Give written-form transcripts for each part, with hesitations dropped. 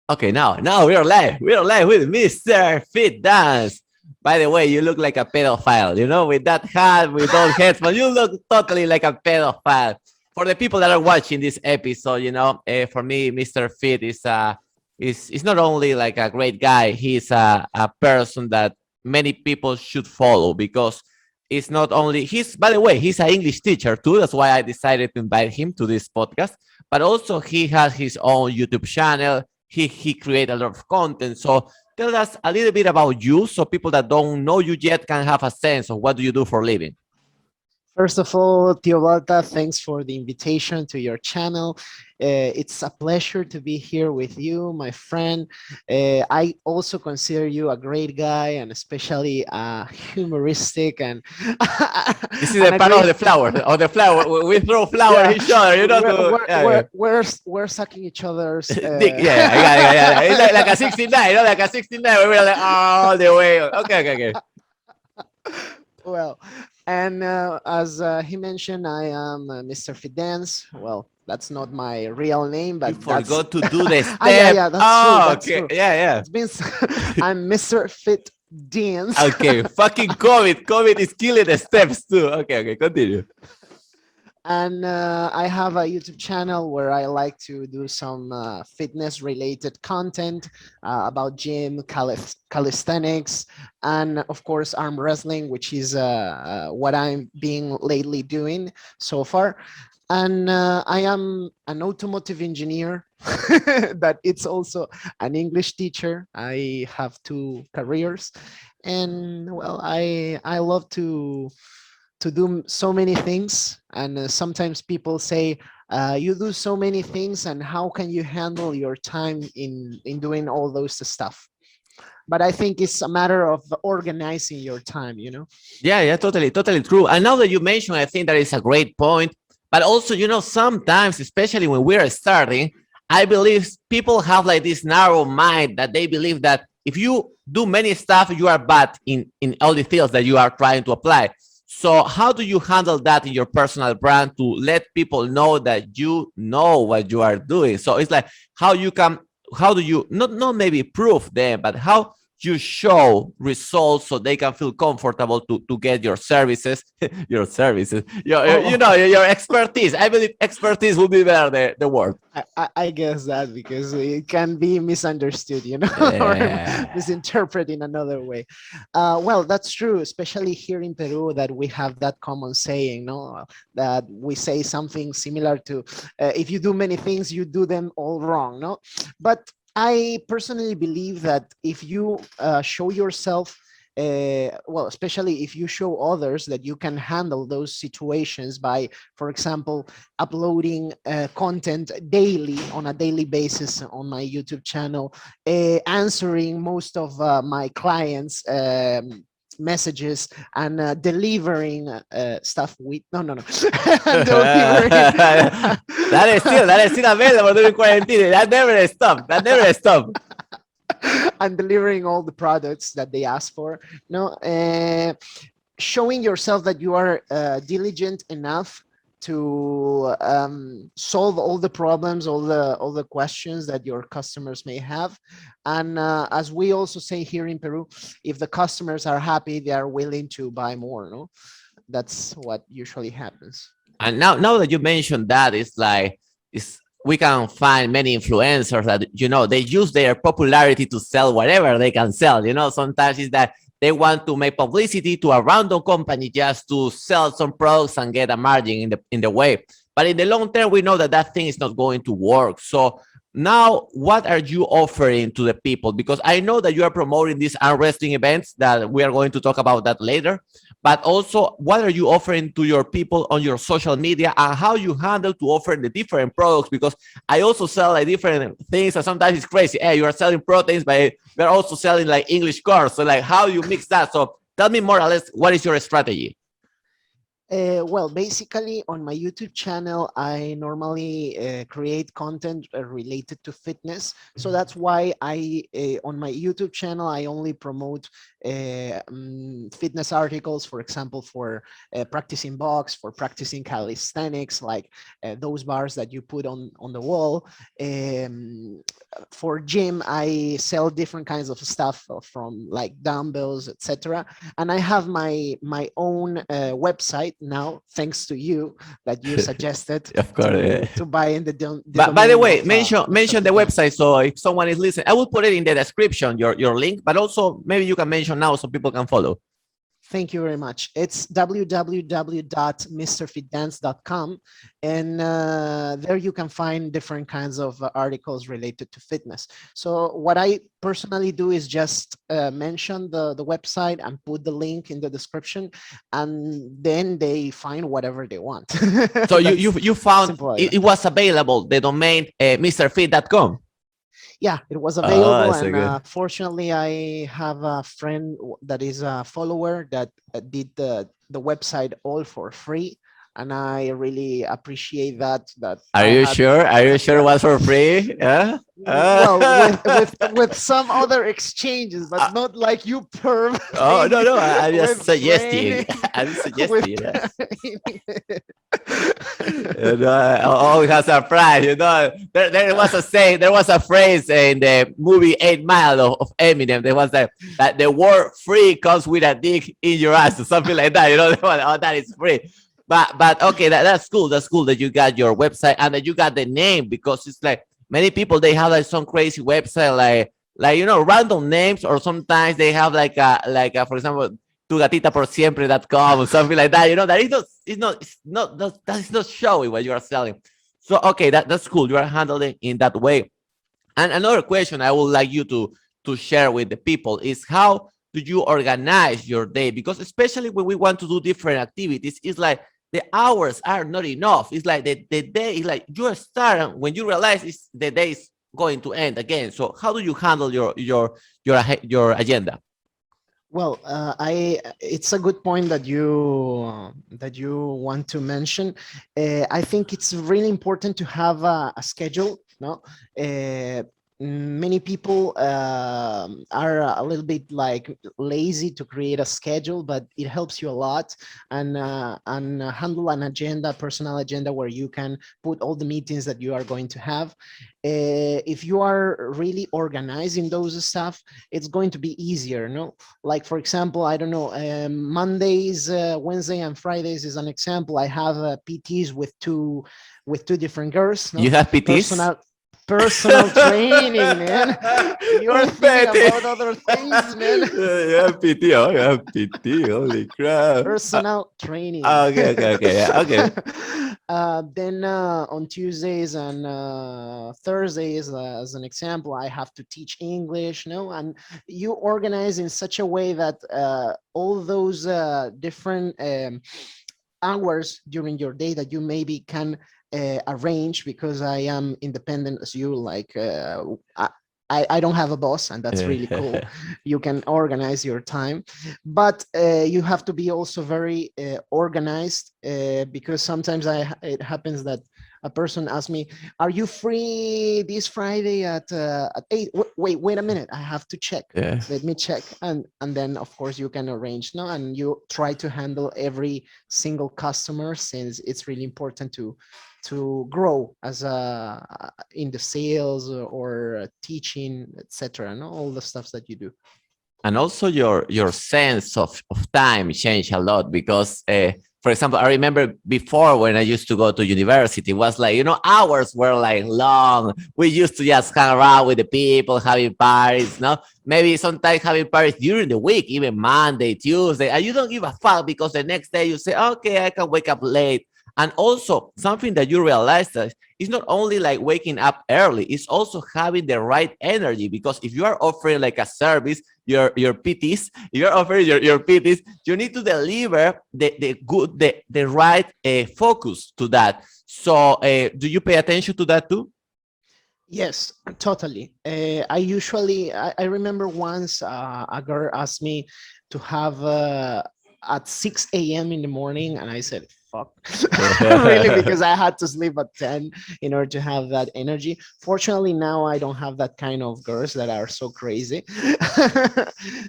Okay, now we are live. We are live with Mr. Fit Dance. By the way, you look like a pedophile. You know, with that hat, with those headphones, you look totally like a pedophile. For the people that are watching this episode, for me, Mr. Fit is not only like a great guy. He's a person that many people should follow because it's not only he's. By the way, he's an English teacher too. That's why I decided to invite him to this podcast. But also, he has his own YouTube channel. He create a lot of content. So tell us a little bit about you, so people that don't know you yet can have a sense of what do you do for a living. First of all, Tio Balta, thanks for the invitation to your channel. It's a pleasure to be here with you, my friend. I also consider you a great guy and especially humoristic and This is and the a part of great. the flower. Of the flower, we throw flower Yeah, at each other. we're sucking each other's. Dick, yeah, I got it, I got it. It's like a 69, like a 69. We're like all the way. Okay. Well, and as he mentioned, I am Mr. Fidance. Well, that's not my real name, You but that's forgot to do the yeah, step. yeah, that's true. Oh, That's okay. true. Yeah. It means I'm Mr. Fit Dance. Okay, fucking COVID. COVID is killing the steps too. Okay, continue. And I have a YouTube channel where I like to do some fitness related content about gym, calisthenics, and of course arm wrestling, which is what I'm being lately doing so far. And I am an automotive engineer, but it's also an English teacher. I have two careers, and well, I love to do so many things. And sometimes people say, you do so many things, and how can you handle your time in doing all those stuff? But I think it's a matter of organizing your time. Yeah, totally true. And now that you mention, I think that is a great point. But also, sometimes, especially when we are starting, I believe people have like this narrow mind that they believe that if you do many stuff, you are bad in all the fields that you are trying to apply. So how do you handle that in your personal brand to let people know that you know what you are doing? So it's like how do you not maybe prove them, but how you show results so they can feel comfortable to get your services, your services, Oh, your expertise. I believe expertise will be better the word. I guess that because it can be misunderstood, or Yeah. misinterpreted in another way. Well, that's true, especially here in Peru, that we have that common saying, no, that we say something similar to, if you do many things, you do them all wrong, no? But I personally believe that if you show yourself, well, especially if you show others that you can handle those situations by, for example, uploading content daily on a daily basis on my YouTube channel, answering most of my clients' messages and delivering stuff with no delivering That is still available during quarantine. That never stopped. That never stopped. and delivering all the products that they ask for. No, showing yourself that you are diligent enough to solve all the problems, all the questions that your customers may have. And as we also say here in Peru, if the customers are happy, they are willing to buy more. No, that's what usually happens. And now that you mentioned that, it's like it's we can find many influencers that they use their popularity to sell whatever they can sell. Sometimes it's that they want to make publicity to a random company just to sell some products and get a margin in the way. But in the long term, we know that that thing is not going to work. So now, what are you offering to the people? Because I know that you are promoting these arm wrestling events that we are going to talk about that later. But also, what are you offering to your people on your social media and how you handle to offer the different products? Because I also sell like different things, and sometimes it's crazy. Hey, you are selling proteins, but we're also selling like English cars. So like, how you mix that? So tell me more or less, what is your strategy? Well, basically, on my YouTube channel, I normally create content related to fitness. So that's why on my YouTube channel, I only promote fitness articles, for example, for practicing box, for practicing calisthenics, like those bars that you put on the wall. For gym, I sell different kinds of stuff from like dumbbells, etc. And I have my own website now, thanks to you, that you suggested Of course. to buy in the But by the domain way, of Mr. mention the Fitness. website. So if someone is listening, I will put it in the description, your link, but also maybe you can mention now so people can follow. Thank you very much. It's www.mrfitdance.com, and there you can find different kinds of articles related to fitness. So what I personally do is just mention the website and put the link in the description, and then they find whatever they want. So you found it was available, the domain mrfit.com. Yeah, it was Oh, available, so and good. fortunately, I have a friend that is a follower that did the website all for free, and I really appreciate that. That Are I you had sure? Are you sure it that. was for free? Yeah. Well, with some other exchanges, but not like you perv Oh thing no, I'm just with suggesting. training, I'm with suggesting. Yes. training. Always has a price. There was a saying, there was a phrase in the movie 8 Mile of Eminem. There was that the word free comes with a dick in your ass or something like that. Oh, that is free. But okay, that's cool. That's cool that you got your website and that you got the name, because it's like many people, they have like some crazy website, like random names, or sometimes they have like a for example, tugatitaporsiempre.com or something like that. That is not, that is not showing what you are selling. So okay, that's cool. You are handling in that way. And another question I would like you to share with the people is, how do you organize your day? Because especially when we want to do different activities, it's like the hours are not enough. It's like the day is like you start, and when you realize the day is going to end again. So how do you handle your agenda? Well, it's a good point that you want to mention. I think it's really important to have a schedule. No, many people are a little bit like lazy to create a schedule, but it helps you a lot, and handle an agenda, personal agenda, where you can put all the meetings that you are going to have. If you are really organizing those stuff, it's going to be easier. No, like for example, I don't know, Mondays, Wednesday and Fridays is an example. I have PTs with two different girls. No, You have PTs? personal training, man. You're Un thinking PT. about other things, man. You have PT. Oh, you have PT. Holy crap. Personal training. Okay. Yeah, okay. Then on Tuesdays and Thursdays, as an example, I have to teach English, no? And you organize in such a way that all those different hours during your day that you maybe can arrange, because I am independent as you, like I don't have a boss, and that's really cool. You can organize your time, but you have to be also very organized, because sometimes it happens that a person asks me, "Are you free this Friday at 8?" Wait a minute, I have to check. Yeah. Let me check, and then of course you can arrange, no, and you try to handle every single customer, since it's really important to grow as a in the sales or teaching, etc. No, all the stuff that you do. And also your sense of time changed a lot, because for example, I remember before when I used to go to university, it was like, hours were like long. We used to just hang around with the people, having parties, no? Maybe sometimes having parties during the week, even Monday, Tuesday, and you don't give a fuck, because the next day you say, okay, I can wake up late. And also something that you realize that it's not only like waking up early, it's also having the right energy, because if you are offering like a service, your PTs, you're offering your PTs, you need to deliver the right focus to that. So do you pay attention to that too? Yes, totally. I remember once a girl asked me to have at 6 a.m. in the morning, and I said, fuck, really, because I had to sleep at 10 in order to have that energy. Fortunately, now I don't have that kind of girls that are so crazy.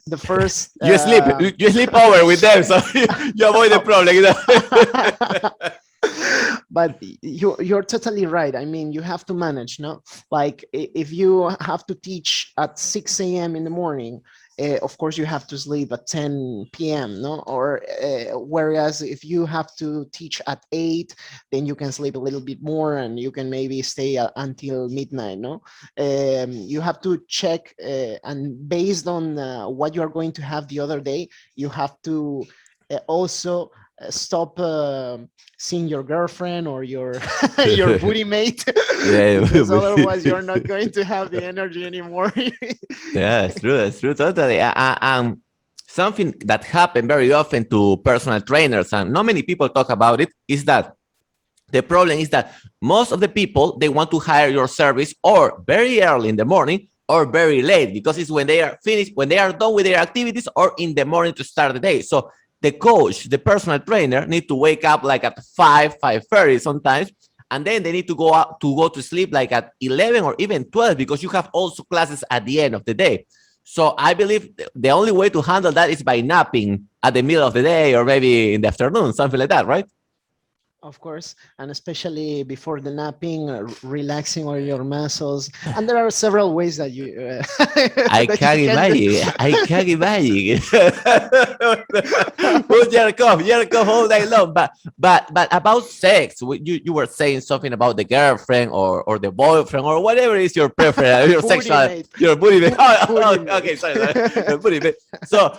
The first you sleep over with them, so you avoid the problem. but you're totally right. I mean, you have to manage, no? Like if you have to teach at 6 a.m. in the morning, of course you have to sleep at 10 p.m., no? Or whereas if you have to teach at 8, then you can sleep a little bit more and you can maybe stay until midnight, no? You have to check, and based on what you're going to have the other day, you have to also stop seeing your girlfriend or your your booty mate, Yeah, because otherwise you're not going to have the energy anymore. yeah, it's true, totally. Something that happened very often to personal trainers, and not many people talk about it, is that the problem is that most of the people, they want to hire your service or very early in the morning or very late, because it's when they are finished, when they are done with their activities, or in the morning to start the day. So the coach, the personal trainer, need to wake up like at 5:30 sometimes, and then they need to go to sleep like at 11 or even 12, because you have also classes at the end of the day. So I believe the only way to handle that is by napping at the middle of the day or maybe in the afternoon, something like that, right? Of course, and especially before the napping, relaxing all your muscles. And there are several ways that you I that can't you can do. imagine. I can't imagine. Put your cough all day long. But about sex, you were saying something about the girlfriend or the boyfriend or whatever is your preference, your Booty sexual, mate. your booty mate. Booty Okay, mate. sorry, your booty mate. So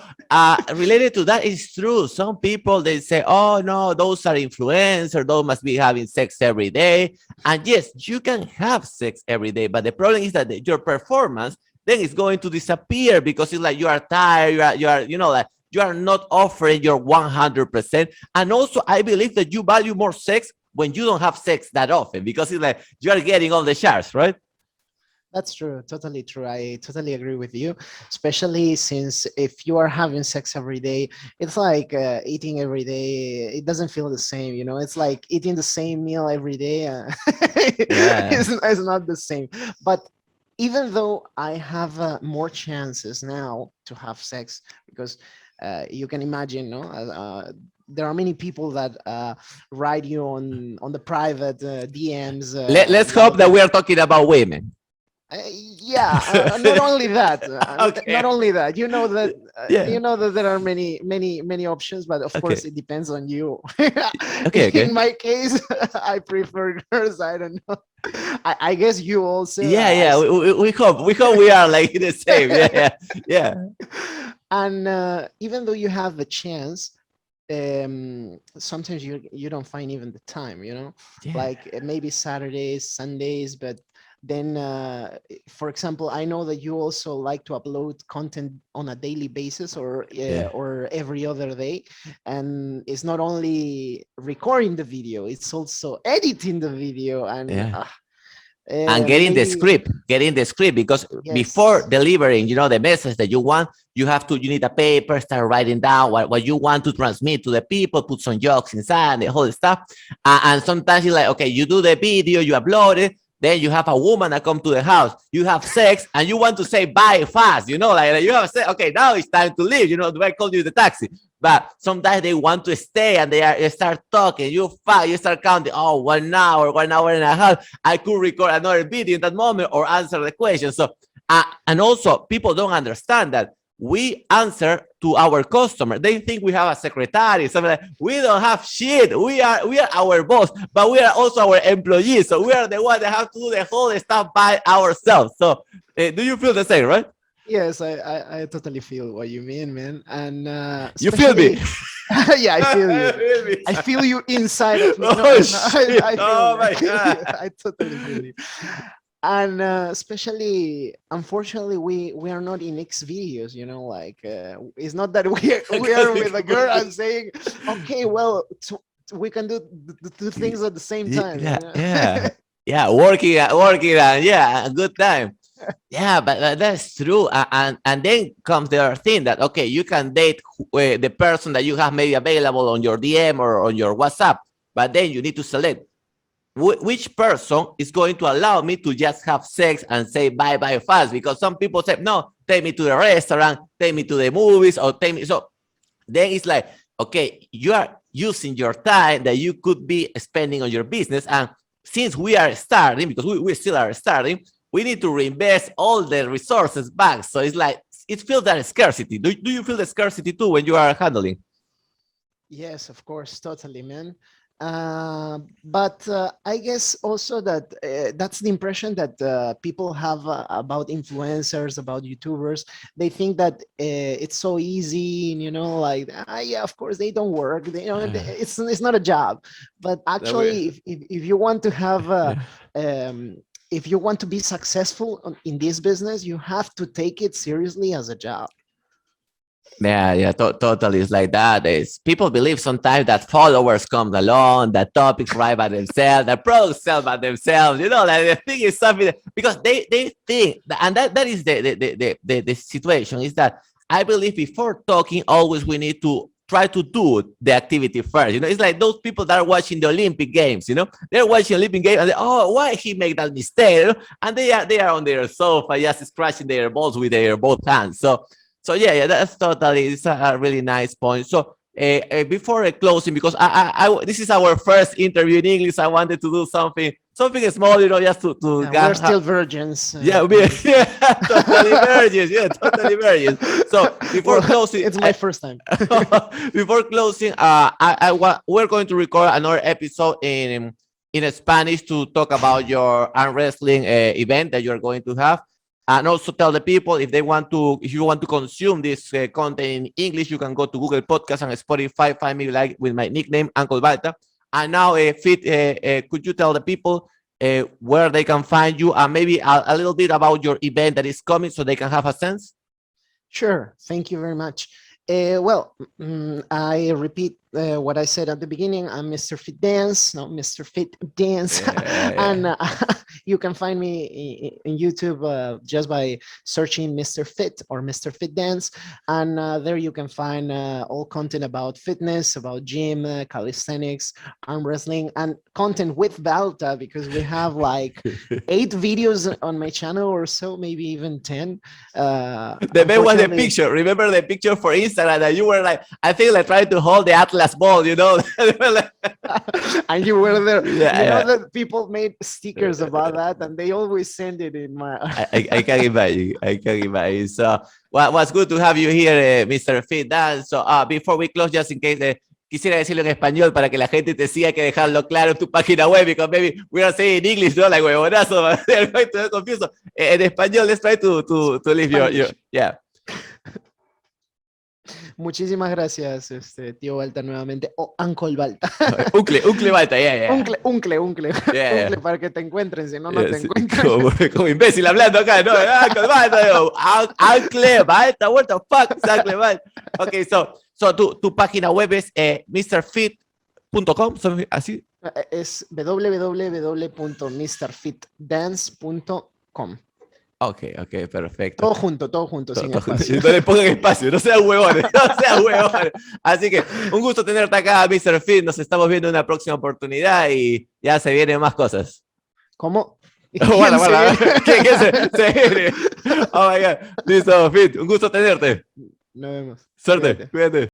related to that, is true. Some people, they say, "Oh no, those are influencers. Those must be having sex every day." And yes, you can have sex every day, but the problem is that your performance then it's going to disappear, because it's like you are tired, like you are not offering your 100%. And also, I believe that you value more sex when you don't have sex that often, because it's like you are getting all the shares, right? That's true. Totally true. I totally agree with you, especially since if you are having sex every day, it's like eating every day. It doesn't feel the same, you know? It's like eating the same meal every day. Yeah. It's not the same. But even though I have more chances now to have sex, because you can imagine, no? There are many people that write you on the private DMs, Let's hope like that we are talking about women. yeah, not only that, not Okay. only that, Yeah. you know that there are many options, but of course Okay. it depends on you. Okay. In Okay. my case, I prefer girls. I don't know. I guess you also. Yeah. Yeah. We hope we are like the same. Yeah. Yeah. Yeah. And even though you have the chance, sometimes you don't find even the time, you know, Yeah. like maybe Saturdays, Sundays. But then for example, I know that you also like to upload content on a daily basis, Yeah. or every other day, and it's not only recording the video, it's also editing the video. And Yeah. And maybe getting the script, because before yes. delivering, the message that you want, you need a paper, start writing down what you want to transmit to the people, put some jokes inside, the whole stuff. And sometimes it's like, okay, you do the video, you upload it, then you have a woman that come to the house, you have sex, and you want to say bye fast, like you have said, okay, now it's time to leave, do I call you the taxi? But sometimes they want to stay, and they start talking. You start counting. Oh, 1 hour, 1 hour and a half. I could record another video in that moment or answer the question. So, and also people don't understand that we answer to our customer. They think we have a secretary, something like. We don't have shit. We are our boss, but we are also our employees. So we are the one that have to do the whole stuff by ourselves. So, do you feel the same, right? Yes, I totally feel what you mean, man. And You feel me? especially, yeah, I feel you. I feel you inside of me. No, Oh no, shit! I feel Oh you. my god! I totally feel you. And especially, unfortunately, we are not in X videos. You know, like it's not that we are with a girl and saying, okay, well, we can do the two things at the same time. You Yeah, know? yeah, yeah. Working, and yeah, a good time. Yeah, but that's true. And then comes the other thing that, okay, you can date the person that you have maybe available on your DM or on your WhatsApp. but then you need to select which person is going to allow me to just have sex and say bye fast, because some people say, no, take me to the restaurant, take me to the movies, or take me. So then it's like, okay, you are using your time that you could be spending on your business. And since we are starting, because we still are starting, we need to reinvest all the resources back. So it's like, it feels that scarcity. Do you feel the scarcity too when you are handling? Yes, of course, totally, man. But I guess also that that's the impression that people have about influencers, about YouTubers. They think that it's so easy, you know, like, yeah, of course they don't work. They, you know, it's not a job. But actually, if you want to have if you want to be successful in this business, you have to take it seriously as a job. Yeah, totally. It's like that. People believe sometimes that followers come along, that topics write by themselves, that products sell by themselves. You know, like the thing is something because they think, and that is the situation is that I believe before talking, always we need to try to do the activity first. You know, it's like those people that are watching the Olympic Games. You know, they're watching Olympic Games and they, oh, why he make that mistake? You know? And they are on their sofa just scratching their balls with their both hands. So yeah, that's totally, it's a really nice point. So before closing, because this is our first interview in English, I wanted to do something small, you know, just to yeah, we're still virgins. Yeah, yeah, totally virgins. Yeah, totally virgins. So before closing, it's my first time. Before closing, we're going to record another episode in Spanish to talk about your arm wrestling event that you're going to have. And also tell the people if you want to consume this content in English, you can go to Google Podcasts and Spotify. Find me like with my nickname, Uncle Balta. And now, could you tell the people where they can find you and maybe a little bit about your event that is coming so they can have a sense? Sure. Thank you very much. I repeat what I said at the beginning. I'm Mr. Fit Dance, not Mr. Fit Dance. Yeah. And you can find me in YouTube just by searching Mr. Fit or Mr. Fit Dance. And there you can find all content about fitness, about gym, calisthenics, arm wrestling, and content with Balta, because we have like 8 videos on my channel or so, maybe even 10. The best was the picture. Remember the picture for Instagram that you were like, I think like trying to hold the Atlas ball, you know? And you were there. Yeah, you know that people made stickers about that, and they always send it in my. I can imagine. I can imagine. So, what's good to have you here, Mr. Fit Dance. So, before we close, just in case, quisiera decirlo en español para que la gente te siga, que dejarlo claro en tu página web, because maybe we are saying in English, no, like huevonazo, they're going to get confused. En español, let's try to leave your yeah. Muchísimas gracias, tío Balta, nuevamente. O Uncle Balta. Uncle Balta, yeah. Uncle, para que te encuentren, si no, no te encuentran. Como imbécil hablando acá, ¿no? Uncle Balta, Uncle Balta, what the fuck is Uncle Balta? Okay, so tu página web es mrfit.com, así. Es www.mrfitdance.com. Ok, perfecto. Todo junto, sin espacio. No le pongan espacio, no sean huevones, Así que un gusto tenerte acá, Mr. Fit. Nos estamos viendo en una próxima oportunidad y ya se vienen más cosas. ¿Cómo? Bueno, ¿quién se viene? Oh my God. Listo, Fit. Un gusto tenerte. Nos vemos. Suerte, cuídate.